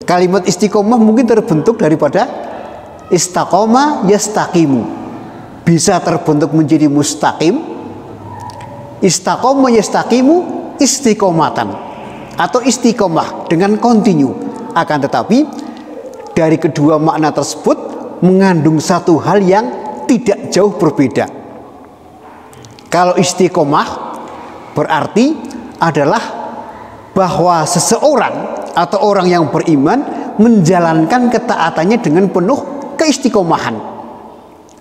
Kalimat istiqomah mungkin terbentuk daripada istaqoma yastaqimu, bisa terbentuk menjadi mustaqim, istaqoma yastaqimu istiqomatan, atau istiqomah dengan kontinu. Akan tetapi dari kedua makna tersebut mengandung satu hal yang tidak jauh berbeda. Kalau istiqomah berarti adalah bahwa seseorang atau orang yang beriman menjalankan ketaatannya dengan penuh keistiqomahan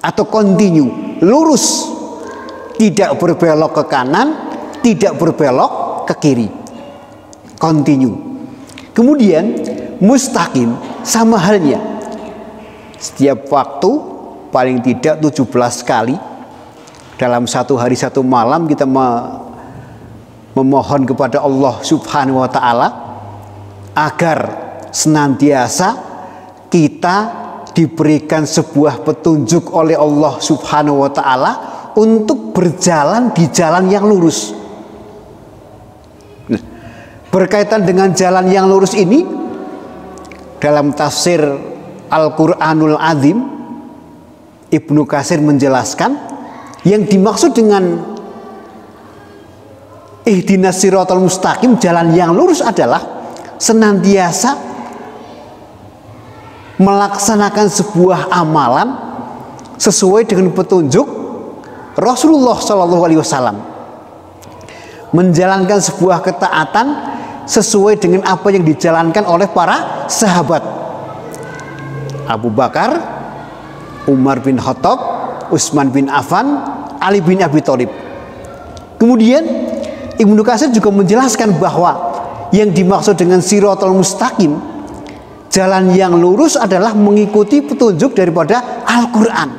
atau kontinu, lurus, tidak berbelok ke kanan, tidak berbelok ke kiri, kontinu. Kemudian mustaqim sama halnya, setiap waktu paling tidak 17 kali dalam satu hari satu malam kita memohon kepada Allah Subhanahu wa Ta'ala agar senantiasa kita diberikan sebuah petunjuk oleh Allah Subhanahu wa Ta'ala untuk berjalan di jalan yang lurus. Nah, berkaitan dengan jalan yang lurus ini, dalam tafsir Al-Quranul Azim, Ibnu Katsir menjelaskan yang dimaksud dengan ihdinas siratal mustaqim, jalan yang lurus, adalah senantiasa melaksanakan sebuah amalan sesuai dengan petunjuk Rasulullah SAW, menjalankan sebuah ketaatan sesuai dengan apa yang dijalankan oleh para sahabat Abu Bakar, Umar bin Khattab, Utsman bin Affan, Ali bin Abi Thalib. Kemudian Ibnu Katsir juga menjelaskan bahwa yang dimaksud dengan siratal mustaqim, jalan yang lurus, adalah mengikuti petunjuk daripada Al-Quran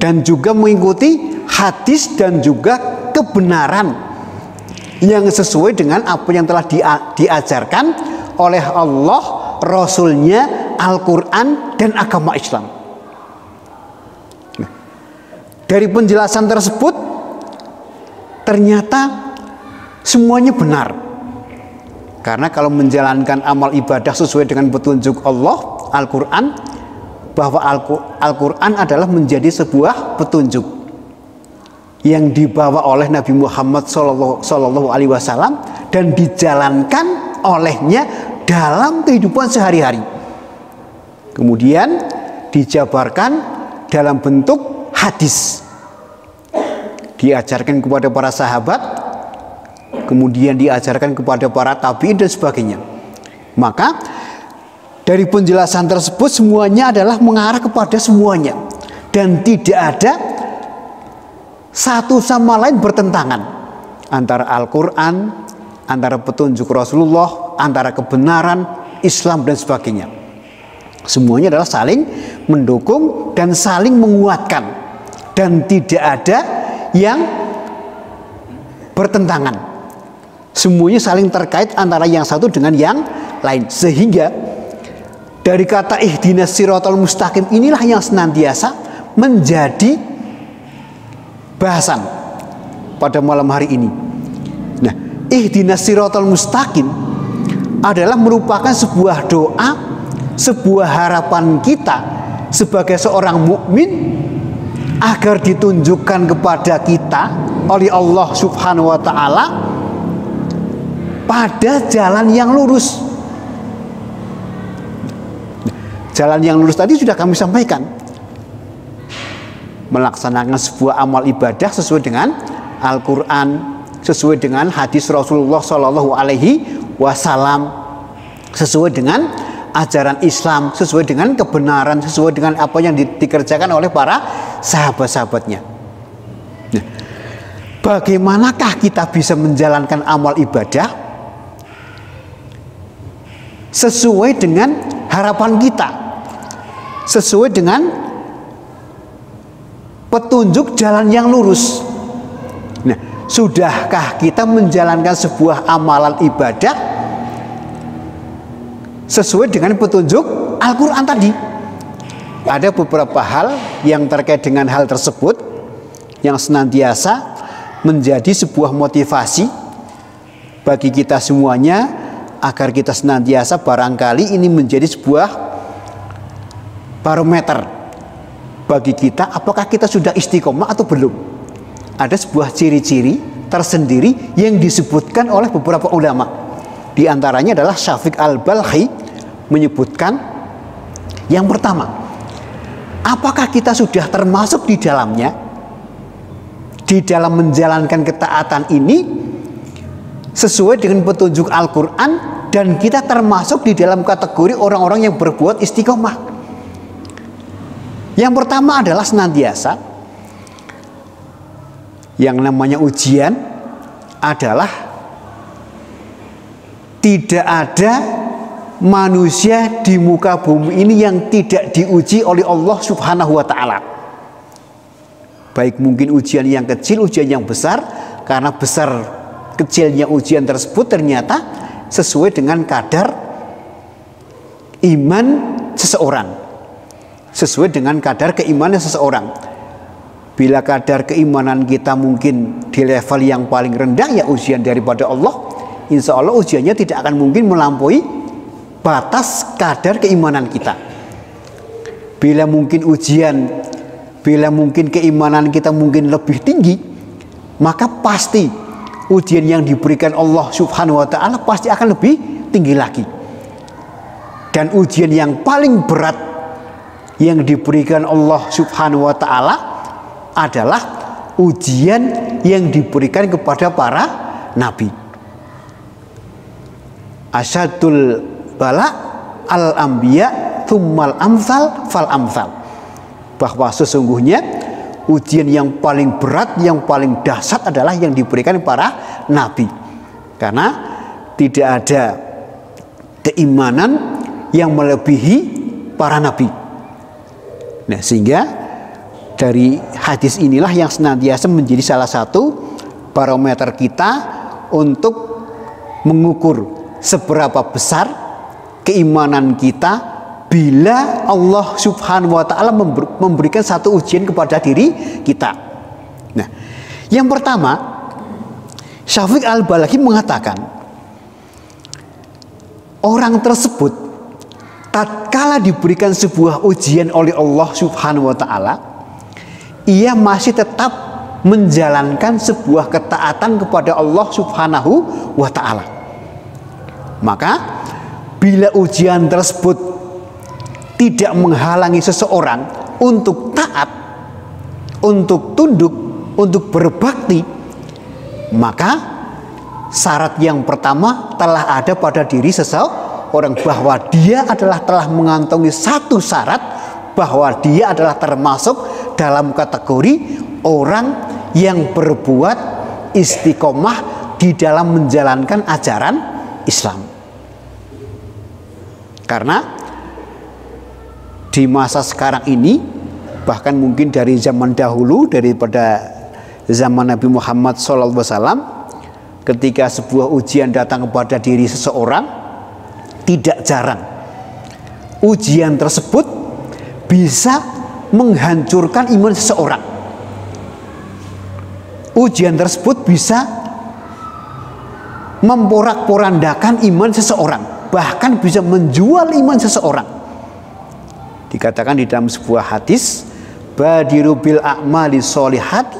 dan juga mengikuti hadis dan juga kebenaran yang sesuai dengan apa yang telah diajarkan oleh Allah, Rasulnya, Al-Quran, dan agama Islam. Dari penjelasan tersebut ternyata semuanya benar, karena kalau menjalankan amal ibadah sesuai dengan petunjuk Allah, Al-Quran, bahwa Al-Quran adalah menjadi sebuah petunjuk yang dibawa oleh Nabi Muhammad SAW dan dijalankan olehnya dalam kehidupan sehari-hari. Kemudian dijabarkan dalam bentuk hadis, diajarkan kepada para sahabat, kemudian diajarkan kepada para tabi'in dan sebagainya. Maka dari penjelasan tersebut semuanya adalah mengarah kepada semuanya, dan tidak ada satu sama lain bertentangan antara Al-Quran, antara petunjuk Rasulullah, antara kebenaran Islam dan sebagainya. Semuanya adalah saling mendukung dan saling menguatkan, dan tidak ada yang bertentangan. Semuanya saling terkait antara yang satu dengan yang lain, sehingga dari kata ihdinas siratal mustaqim inilah yang senantiasa menjadi bahasan pada malam hari ini. Nah, ihdinas siratal mustaqim adalah merupakan sebuah doa, sebuah harapan kita sebagai seorang mukmin agar ditunjukkan kepada kita oleh Allah Subhanahu wa Ta'ala pada jalan yang lurus. Jalan yang lurus tadi sudah kami sampaikan, melaksanakan sebuah amal ibadah sesuai dengan Al-Quran, sesuai dengan hadis Rasulullah SAW, sesuai dengan ajaran Islam, sesuai dengan kebenaran, sesuai dengan apa yang dikerjakan oleh para sahabat-sahabatnya. Nah, bagaimanakah kita bisa menjalankan amal ibadah sesuai dengan harapan kita, sesuai dengan petunjuk jalan yang lurus? Nah, sudahkah kita menjalankan sebuah amalan ibadah sesuai dengan petunjuk Al-Quran tadi? Ada beberapa hal yang terkait dengan hal tersebut yang senantiasa menjadi sebuah motivasi bagi kita semuanya agar kita senantiasa barangkali ini menjadi sebuah barometer bagi kita, apakah kita sudah istiqomah atau belum. Ada sebuah ciri-ciri tersendiri yang disebutkan oleh beberapa ulama. Di antaranya adalah Syafiq Al-Balkhi menyebutkan yang pertama, apakah kita sudah termasuk di dalamnya, di dalam menjalankan ketaatan ini sesuai dengan petunjuk Al-Quran, dan kita termasuk di dalam kategori orang-orang yang berbuat istiqomah. Yang pertama adalah senantiasa, yang namanya ujian adalah tidak ada manusia di muka bumi ini yang tidak diuji oleh Allah Subhanahu wa Ta'ala. Baik mungkin ujian yang kecil, ujian yang besar, karena besar kecilnya ujian tersebut ternyata sesuai dengan kadar iman seseorang, sesuai dengan kadar keimanan seseorang. Bila kadar keimanan kita mungkin di level yang paling rendah, ya ujian daripada Allah, insya Allah ujiannya tidak akan mungkin melampaui batas kadar keimanan kita. Bila mungkin keimanan kita mungkin lebih tinggi, maka pasti ujian yang diberikan Allah Subhanahu wa Ta'ala pasti akan lebih tinggi lagi. Dan ujian yang paling berat yang diberikan Allah Subhanahu wa Ta'ala adalah ujian yang diberikan kepada para nabi. Asyadul bala al-anbiya tsummal amsal fal amsal. Bahwa sesungguhnya ujian yang paling berat, yang paling dahsyat adalah yang diberikan para nabi. Karena tidak ada keimanan yang melebihi para nabi. Nah, sehingga dari hadis inilah yang senantiasa menjadi salah satu barometer kita untuk mengukur seberapa besar keimanan kita bila Allah Subhanahu wa Ta'ala memberikan satu ujian kepada diri kita. Nah, yang pertama, Syafiq Al-Balkhi mengatakan, orang tersebut tatkala diberikan sebuah ujian oleh Allah Subhanahu wa Ta'ala, ia masih tetap menjalankan sebuah ketaatan kepada Allah Subhanahu wa Ta'ala. Maka bila ujian tersebut tidak menghalangi seseorang untuk taat, untuk tunduk, untuk berbakti, maka syarat yang pertama telah ada pada diri seseorang, bahwa dia telah mengantongi satu syarat, bahwa dia adalah termasuk dalam kategori orang yang berbuat istiqomah di dalam menjalankan ajaran Islam. Karena di masa sekarang ini, bahkan mungkin dari zaman dahulu, daripada zaman Nabi Muhammad SAW, ketika sebuah ujian datang kepada diri seseorang, tidak jarang ujian tersebut bisa menghancurkan iman seseorang. Ujian tersebut bisa memporak-porandakan iman seseorang, bahkan bisa menjual iman seseorang. Dikatakan di dalam sebuah hadis, badiru bil a'mali sholihati,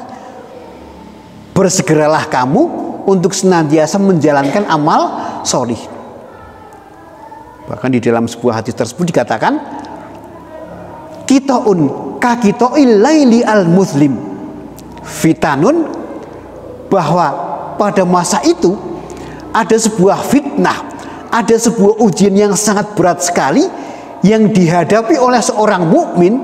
bersegeralah kamu untuk senantiasa menjalankan amal sholih. Bahkan di dalam sebuah hadis tersebut dikatakan, kitaun kakitoil laili al muslim fitanun, bahwa pada masa itu ada sebuah fitnah, ada sebuah ujian yang sangat berat sekali yang dihadapi oleh seorang mukmin,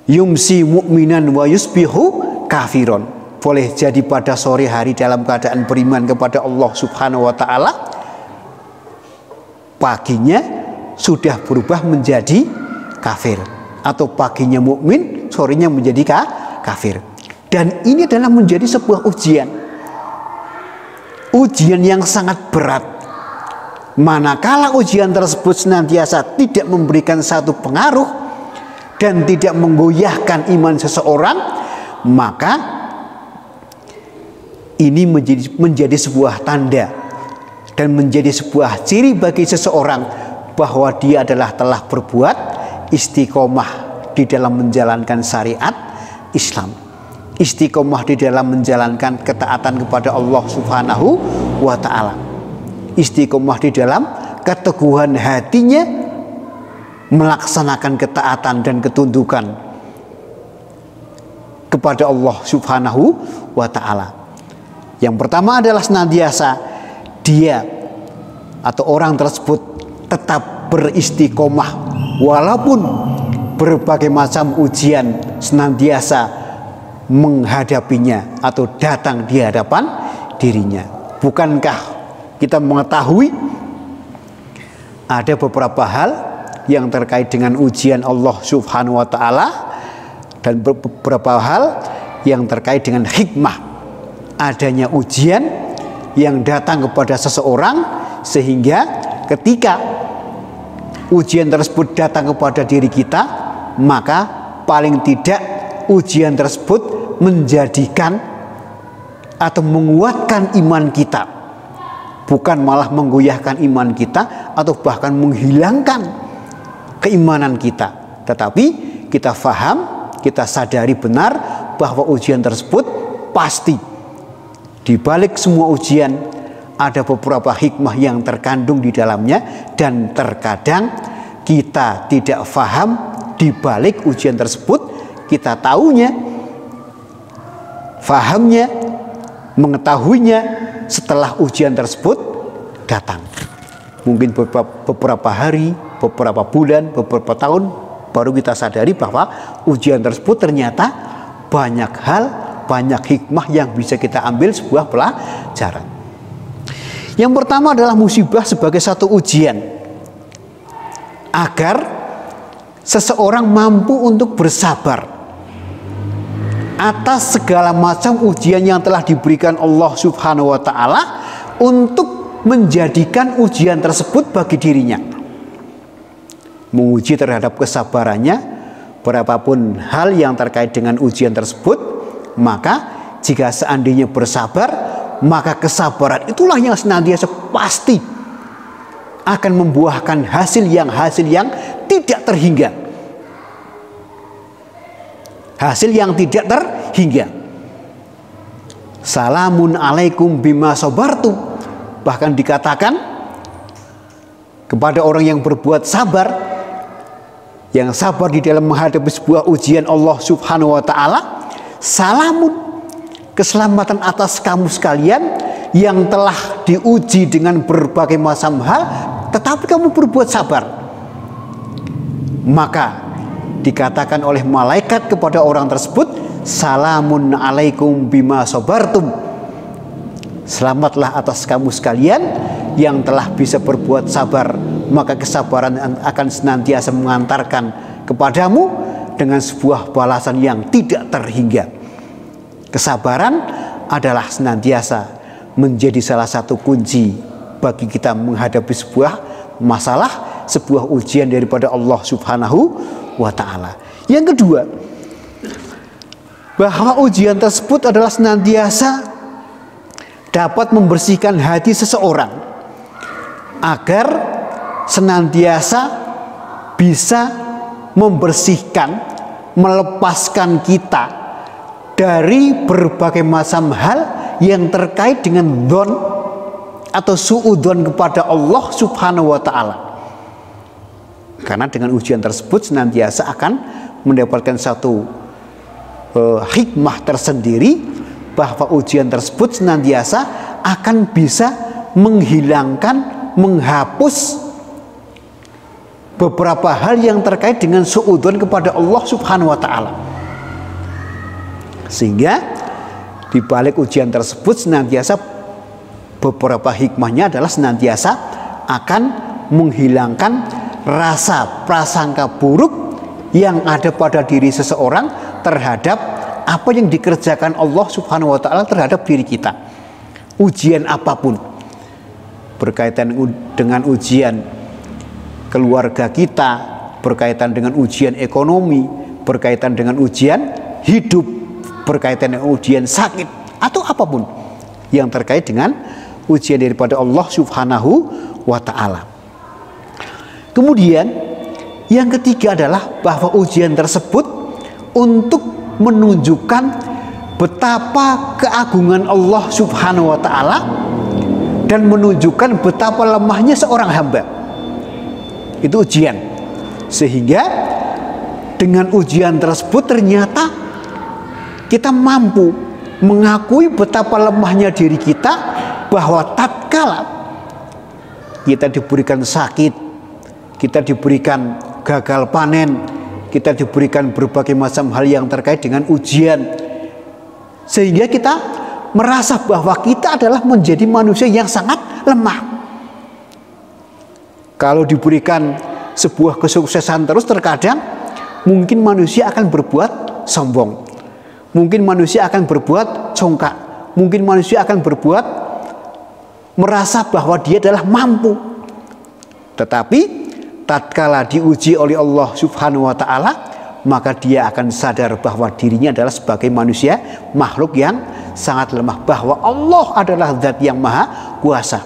yumsi mu'minan wa yusbihu kafiron. Boleh jadi pada sore hari dalam keadaan beriman kepada Allah Subhanahu wa Ta'ala, paginya sudah berubah menjadi kafir, atau paginya mukmin, sorenya menjadi kafir. Dan ini adalah menjadi sebuah ujian yang sangat berat. Manakala ujian tersebut senantiasa tidak memberikan satu pengaruh dan tidak menggoyahkan iman seseorang, maka Ini menjadi sebuah tanda dan menjadi sebuah ciri bagi seseorang bahwa dia adalah telah berbuat istiqomah di dalam menjalankan syariat Islam, istiqomah di dalam menjalankan ketaatan kepada Allah Subhanahu wa Ta'ala, istiqomah di dalam keteguhan hatinya melaksanakan ketaatan dan ketundukan kepada Allah Subhanahu wa Ta'ala. Yang pertama adalah senantiasa dia atau orang tersebut tetap beristiqomah walaupun berbagai macam ujian senantiasa menghadapinya atau datang di hadapan dirinya. Bukankah kita mengetahui ada beberapa hal yang terkait dengan ujian Allah Subhanahu wa Ta'ala dan beberapa hal yang terkait dengan hikmah adanya ujian yang datang kepada seseorang, sehingga ketika ujian tersebut datang kepada diri kita, maka paling tidak ujian tersebut menjadikan atau menguatkan iman kita, bukan malah menggoyahkan iman kita atau bahkan menghilangkan keimanan kita. Tetapi kita faham, kita sadari benar bahwa ujian tersebut pasti di balik semua ujian ada beberapa hikmah yang terkandung di dalamnya, dan terkadang kita tidak faham di balik ujian tersebut. Kita tahunya, fahamnya, mengetahuinya setelah ujian tersebut datang. Mungkin beberapa hari, beberapa bulan, beberapa tahun baru kita sadari bahwa ujian tersebut ternyata banyak hal, banyak hikmah yang bisa kita ambil sebuah pelajaran. Yang pertama adalah musibah sebagai satu ujian agar seseorang mampu untuk bersabar atas segala macam ujian yang telah diberikan Allah Subhanahu wa Ta'ala, untuk menjadikan ujian tersebut bagi dirinya, menguji terhadap kesabarannya. Berapapun hal yang terkait dengan ujian tersebut, maka jika seandainya bersabar, maka kesabaran itulah yang senantiasa pasti akan membuahkan hasil yang tidak terhingga. Hasil yang tidak terhingga. Salamun alaikum bima sabartum. Bahkan dikatakan kepada orang yang berbuat sabar, yang sabar di dalam menghadapi sebuah ujian Allah Subhanahu wa Ta'ala, salamun, keselamatan atas kamu sekalian yang telah diuji dengan berbagai macam hal, tetapi kamu berbuat sabar. Maka dikatakan oleh malaikat kepada orang tersebut, salamun alaikum bima sabartum. Selamatlah atas kamu sekalian yang telah bisa berbuat sabar, maka kesabaran akan senantiasa mengantarkan kepadamu dengan sebuah balasan yang tidak terhingga. Kesabaran adalah senantiasa menjadi salah satu kunci bagi kita menghadapi sebuah masalah, sebuah ujian daripada Allah Subhanahu wa Ta'ala. Yang kedua, bahwa ujian tersebut adalah senantiasa dapat membersihkan hati seseorang agar senantiasa bisa membersihkan, melepaskan kita dari berbagai macam hal yang terkait dengan dzon atau suudzon kepada Allah Subhanahu wa Ta'ala. Karena dengan ujian tersebut senantiasa akan mendapatkan satu hikmah tersendiri, bahwa ujian tersebut senantiasa akan bisa menghilangkan, menghapus beberapa hal yang terkait dengan suudzon kepada Allah Subhanahu wa Ta'ala. Sehingga di balik ujian tersebut senantiasa beberapa hikmahnya adalah senantiasa akan menghilangkan rasa prasangka buruk yang ada pada diri seseorang terhadap apa yang dikerjakan Allah Subhanahu wa Ta'ala terhadap diri kita. Ujian apapun, berkaitan dengan ujian keluarga kita, berkaitan dengan ujian ekonomi, berkaitan dengan ujian hidup, berkaitan dengan ujian sakit, atau apapun, yang terkait dengan ujian daripada Allah Subhanahu wa ta'ala. Kemudian yang ketiga adalah bahwa ujian tersebut untuk menunjukkan betapa keagungan Allah Subhanahu wa ta'ala dan menunjukkan betapa lemahnya seorang hamba. Itu ujian. Sehingga dengan ujian tersebut ternyata kita mampu mengakui betapa lemahnya diri kita, bahwa tatkala kita diberikan sakit, kita diberikan gagal panen, kita diberikan berbagai macam hal yang terkait dengan ujian, sehingga kita merasa bahwa kita adalah menjadi manusia yang sangat lemah. Kalau diberikan sebuah kesuksesan terus, terkadang mungkin manusia akan berbuat sombong, mungkin manusia akan berbuat congkak, mungkin manusia akan berbuat merasa bahwa dia adalah mampu. Tetapi tatkala diuji oleh Allah Subhanahu wa ta'ala, maka dia akan sadar bahwa dirinya adalah sebagai manusia, makhluk yang sangat lemah, bahwa Allah adalah zat yang maha kuasa,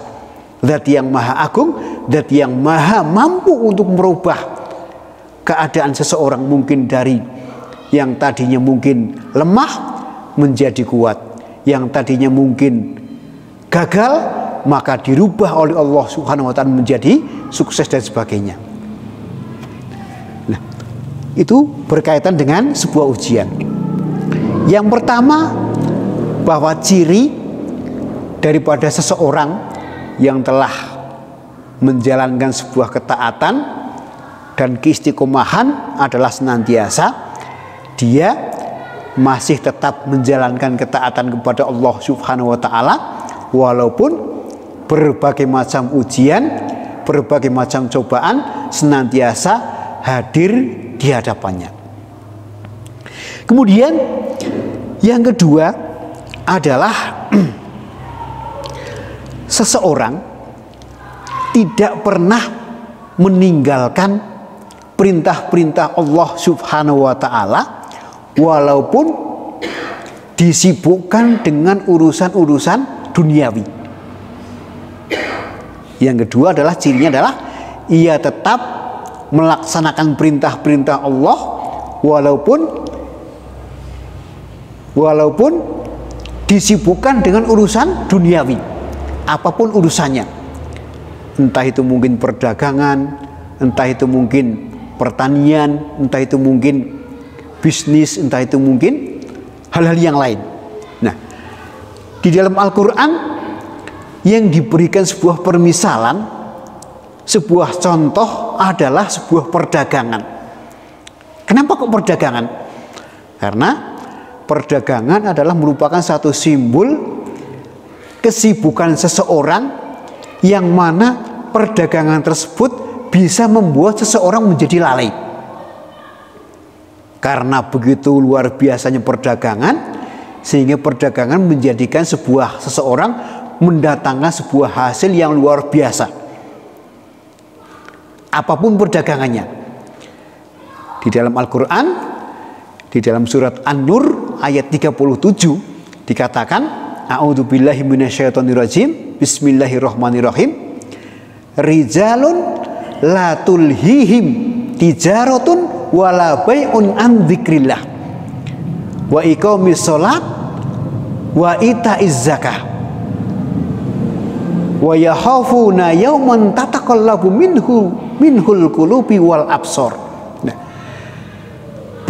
zat yang maha agung, zat yang maha mampu untuk merubah keadaan seseorang, mungkin dari yang tadinya mungkin lemah menjadi kuat, yang tadinya mungkin gagal maka dirubah oleh Allah Subhanahu wa ta'ala menjadi sukses dan sebagainya. Nah, itu berkaitan dengan sebuah ujian. Yang pertama, bahwa ciri daripada seseorang yang telah menjalankan sebuah ketaatan dan keistiqomahan adalah senantiasa dia masih tetap menjalankan ketaatan kepada Allah Subhanahu wa ta'ala, walaupun berbagai macam ujian, berbagai macam cobaan senantiasa hadir di hadapannya. Kemudian yang kedua adalah seseorang tidak pernah meninggalkan perintah-perintah Allah Subhanahu wa ta'ala, walaupun disibukkan dengan urusan-urusan duniawi. Yang kedua adalah cirinya adalah ia tetap melaksanakan perintah-perintah Allah walaupun disibukkan dengan urusan duniawi, apapun urusannya, entah itu mungkin perdagangan, entah itu mungkin pertanian, entah itu mungkin bisnis, entah itu mungkin hal-hal yang lain. Nah, di dalam Al-Quran yang diberikan sebuah permisalan, sebuah contoh adalah sebuah perdagangan. Kenapa kok perdagangan? Karena perdagangan adalah merupakan satu simbol kesibukan seseorang, yang mana perdagangan tersebut bisa membuat seseorang menjadi lalai. Karena begitu luar biasanya perdagangan, sehingga perdagangan menjadikan seseorang mendatangkan sebuah hasil yang luar biasa, apapun perdagangannya. Di dalam Al-Quran, di dalam surat An-Nur ayat 37 dikatakan, a'udzubillahi minasyaitonirrajim, bismillahirrahmanirrahim, rijalun la tulhihim tijaratun wala bai'un an dzikrillah wa iqamis shalah wa ita'iz zakah wa yakhafuna yawman tataqallabu minhul qulubi wal absar. Nah,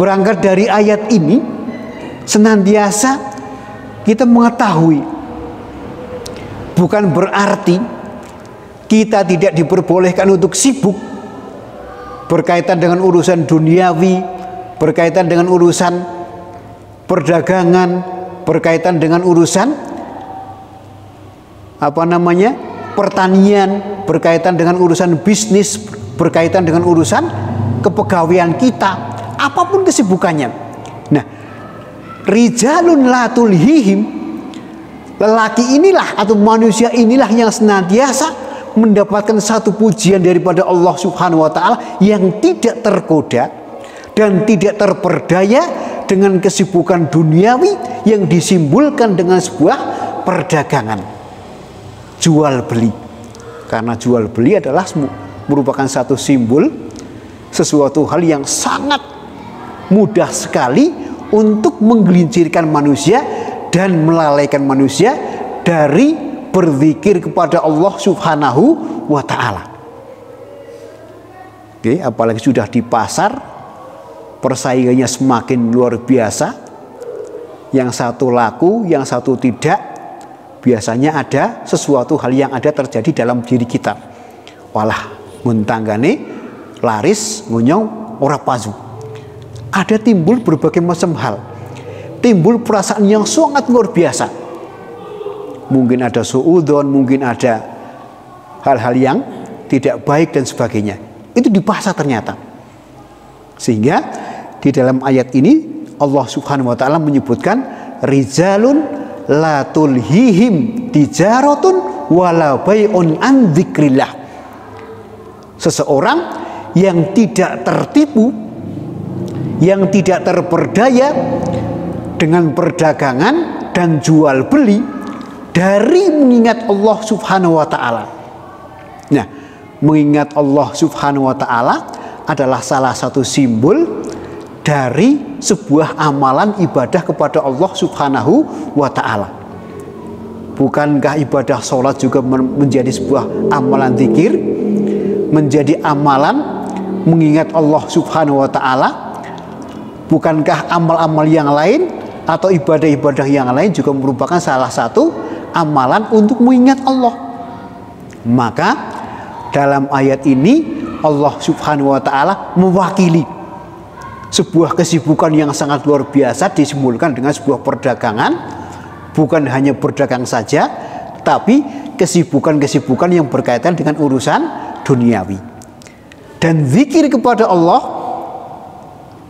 berangkat dari ayat ini senantiasa kita mengetahui bukan berarti kita tidak diperbolehkan untuk sibuk berkaitan dengan urusan duniawi, berkaitan dengan urusan perdagangan, berkaitan dengan urusan pertanian, berkaitan dengan urusan bisnis, berkaitan dengan urusan kepegawaian kita, apapun kesibukannya. Nah, rijalun la tulhihim, lelaki inilah atau manusia inilah yang senantiasa mendapatkan satu pujian daripada Allah Subhanahu wa ta'ala, yang tidak tergoda dan tidak terperdaya dengan kesibukan duniawi yang disimbolkan dengan sebuah perdagangan, jual beli. Karena jual beli adalah merupakan satu simbol sesuatu hal yang sangat mudah sekali untuk menggelincirkan manusia dan melalaikan manusia dari berzikir kepada Allah Subhanahu wa ta'ala. Oke, apalagi sudah di pasar, persaingannya semakin luar biasa. Yang satu laku, yang satu tidak. Biasanya ada sesuatu hal yang ada terjadi dalam diri kita. Walah, muntanggane laris ngunyong ora pazu. Ada timbul berbagai macam hal. Timbul perasaan yang sangat luar biasa. Mungkin ada suudzon, mungkin ada hal-hal yang tidak baik dan sebagainya. Itu di pasar ternyata. Sehingga di dalam ayat ini Allah Subhanahu wa ta'ala menyebutkan rijalun la tulhihim tijaratun wala bai'un an dzikrillah. Seseorang yang tidak tertipu, yang tidak terperdaya dengan perdagangan dan jual beli dari mengingat Allah Subhanahu wa ta'ala. Nah, mengingat Allah Subhanahu wa ta'ala adalah salah satu simbol dari sebuah amalan ibadah kepada Allah Subhanahu wa ta'ala. Bukankah ibadah sholat juga menjadi sebuah amalan zikir, menjadi amalan mengingat Allah Subhanahu wa ta'ala? Bukankah amal-amal yang lain atau ibadah-ibadah yang lain juga merupakan salah satu amalan untuk mengingat Allah? Maka dalam ayat ini Allah Subhanahu wa ta'ala mewakili sebuah kesibukan yang sangat luar biasa disimbolkan dengan sebuah perdagangan. Bukan hanya berdagang saja, tapi kesibukan-kesibukan yang berkaitan dengan urusan duniawi. Dan zikir kepada Allah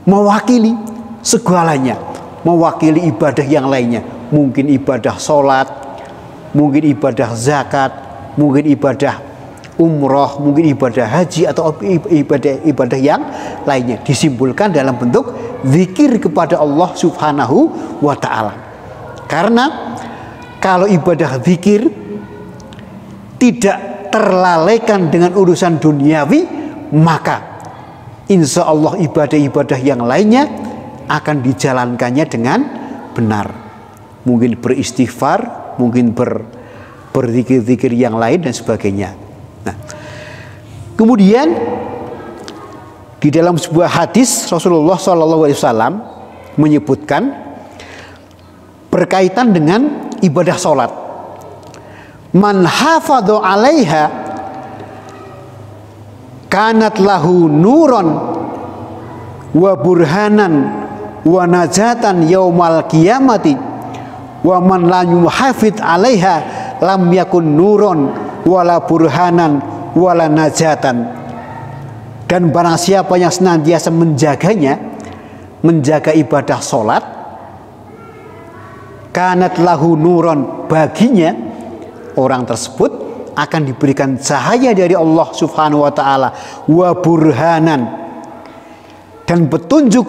mewakili segalanya, mewakili ibadah yang lainnya. Mungkin ibadah sholat, mungkin ibadah zakat, mungkin ibadah umroh, mungkin ibadah haji atau ibadah yang lainnya, disimpulkan dalam bentuk zikir kepada Allah Subhanahu wa ta'ala. Karena kalau ibadah zikir tidak terlalaikan dengan urusan duniawi, maka insya Allah ibadah-ibadah yang lainnya akan dijalankannya dengan benar. Mungkin beristighfar, mungkin berzikir-zikir yang lain dan sebagainya. Nah, kemudian di dalam sebuah hadis Rasulullah SAW menyebutkan berkaitan dengan ibadah sholat. Man hafadhu 'alaiha kanat lahu nuron wa burhanan wa najatan yaumal qiyamati wa man la yuhafid 'alaiha lam yakun nuron wala burhanan wala najatan. Dan barang siapa yang senantiasa menjaganya, menjaga ibadah sholat, kanat lahu nuron, baginya orang tersebut akan diberikan cahaya dari Allah Subhanahu wa ta'ala, wa burhanan, dan petunjuk,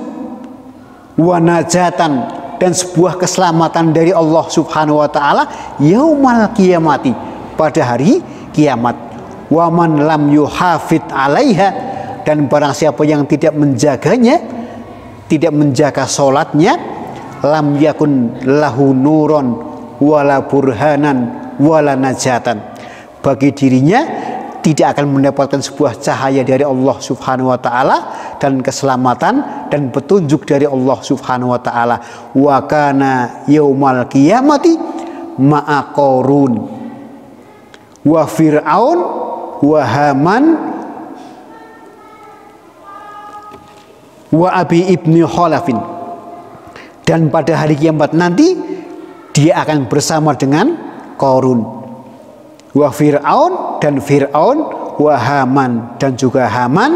wa najatan, dan sebuah keselamatan dari Allah Subhanahu wa ta'ala yaumal qiyamati, pada hari kiamat. Wa man lam yuhafid 'alaiha, dan barang siapa yang tidak menjaganya, tidak menjaga sholatnya, lam yakun lahu nuron wala burhanan wala najatan, bagi dirinya tidak akan mendapatkan sebuah cahaya dari Allah Subhanahu wa ta'ala dan keselamatan dan petunjuk dari Allah Subhanahu wa ta'ala. Wa kana yaumal qiyamati ma'a Qarun wa Fir'aun wa Haman wa Abi ibni Khalafin, dan pada hari kiamat nanti dia akan bersama dengan Qarun, wa Fir'aun, dan Fir'aun, wa Haman, dan juga Haman,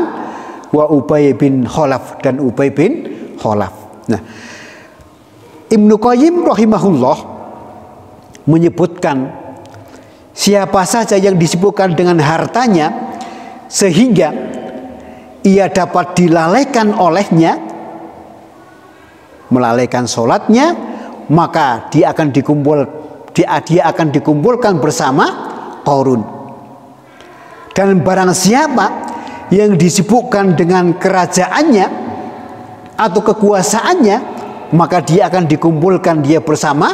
wa Ubay bin Khalaf, dan Ubay bin Khalaf. Nah, Ibnu Qayyim rahimahullah menyebutkan siapa saja yang disibukkan dengan hartanya sehingga ia dapat dilalaikan olehnya, melalaikan sholatnya, maka dia akan Dia akan dikumpulkan bersama Qarun. Dan barang siapa yang disibukkan dengan kerajaannya atau kekuasaannya, maka dia akan dikumpulkan dia bersama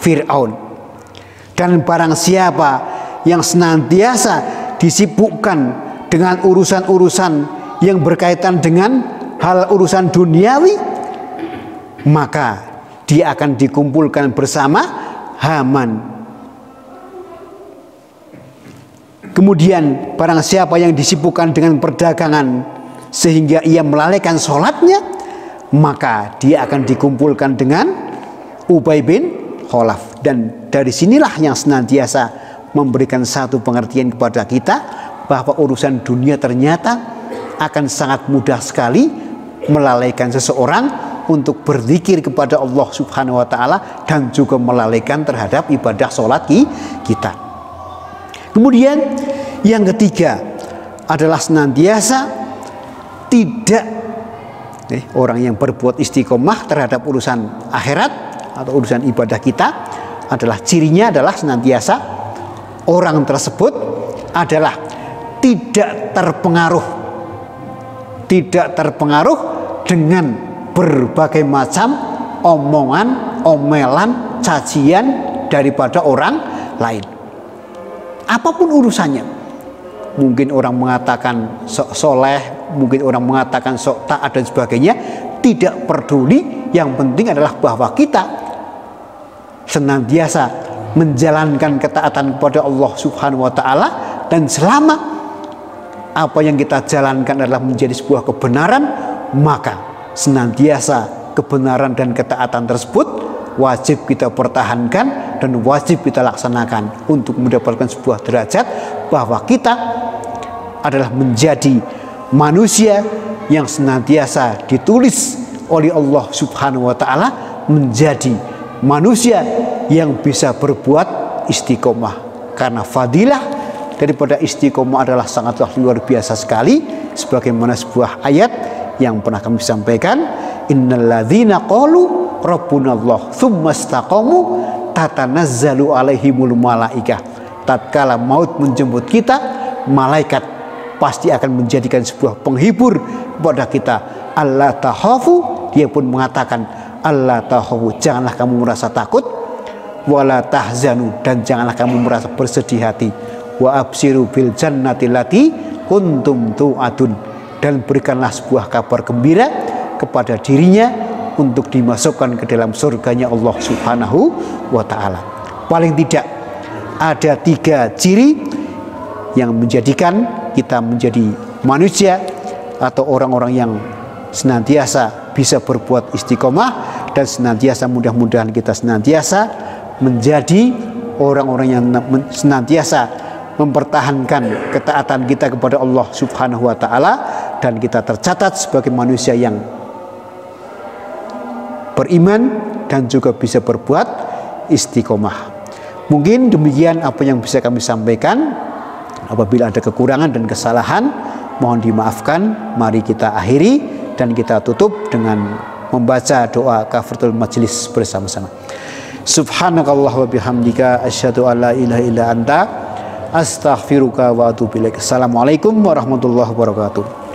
Fir'aun. Dan barang siapa yang senantiasa disibukkan dengan urusan-urusan yang berkaitan dengan hal urusan duniawi, maka dia akan dikumpulkan bersama Haman. Kemudian barang siapa yang disibukkan dengan perdagangan sehingga ia melalaikan sholatnya, maka dia akan dikumpulkan dengan Ubay bin Khalaf. Dan dari sinilah yang senantiasa memberikan satu pengertian kepada kita bahwa urusan dunia ternyata akan sangat mudah sekali melalaikan seseorang untuk berzikir kepada Allah Subhanahu wa Ta'ala dan juga melalaikan terhadap ibadah sholat kita. Kemudian yang ketiga adalah senantiasa tidak orang yang berbuat istiqomah terhadap urusan akhirat atau urusan ibadah kita adalah cirinya adalah senantiasa orang tersebut adalah tidak terpengaruh dengan berbagai macam omongan, omelan, cacian daripada orang lain. Apapun urusannya, mungkin orang mengatakan sok soleh, mungkin orang mengatakan sok taat dan sebagainya, tidak peduli. Yang penting adalah bahwa kita senantiasa menjalankan ketaatan kepada Allah Subhanahu wa Ta'ala, dan selama apa yang kita jalankan adalah menjadi sebuah kebenaran, maka senantiasa kebenaran dan ketaatan tersebut wajib kita pertahankan dan wajib kita laksanakan untuk mendapatkan sebuah derajat bahwa kita adalah menjadi manusia yang senantiasa ditulis oleh Allah Subhanahu wa Ta'ala menjadi manusia yang bisa berbuat istiqomah. Karena fadilah daripada istiqomah adalah sangatlah luar biasa sekali, sebagaimana sebuah ayat yang pernah kami sampaikan, innalladzina qalu rabbunallah tsumma istaqamu tatanazzalu alaihimul malaikah. Tatkala maut menjemput kita, malaikat pasti akan menjadikan sebuah penghibur kepada kita. Allah takhafu, dia pun mengatakan Allah takhafu, janganlah kamu merasa takut, wala tahzanu, dan janganlah kamu merasa bersedih hati, wa absiru bil jannati lati kuntum tu'adun, dan berikanlah sebuah kabar gembira kepada dirinya untuk dimasukkan ke dalam surganya Allah Subhanahu wa Ta'ala. Paling tidak ada 3 ciri yang menjadikan kita menjadi manusia atau orang-orang yang senantiasa bisa berbuat istiqomah, dan senantiasa mudah-mudahan kita senantiasa menjadi orang-orang yang senantiasa mempertahankan ketaatan kita kepada Allah Subhanahu wa Ta'ala, dan kita tercatat sebagai manusia yang beriman dan juga bisa berbuat istiqomah. Mungkin demikian apa yang bisa kami sampaikan. Apabila ada kekurangan dan kesalahan, mohon dimaafkan. Mari kita akhiri dan kita tutup dengan membaca doa kafaratul majelis bersama-sama. Subhanakallah wa bihamdika asyhadu an la ilaha illa anta astaghfiruka wa atubu ilaik. Assalamualaikum warahmatullahi wabarakatuh.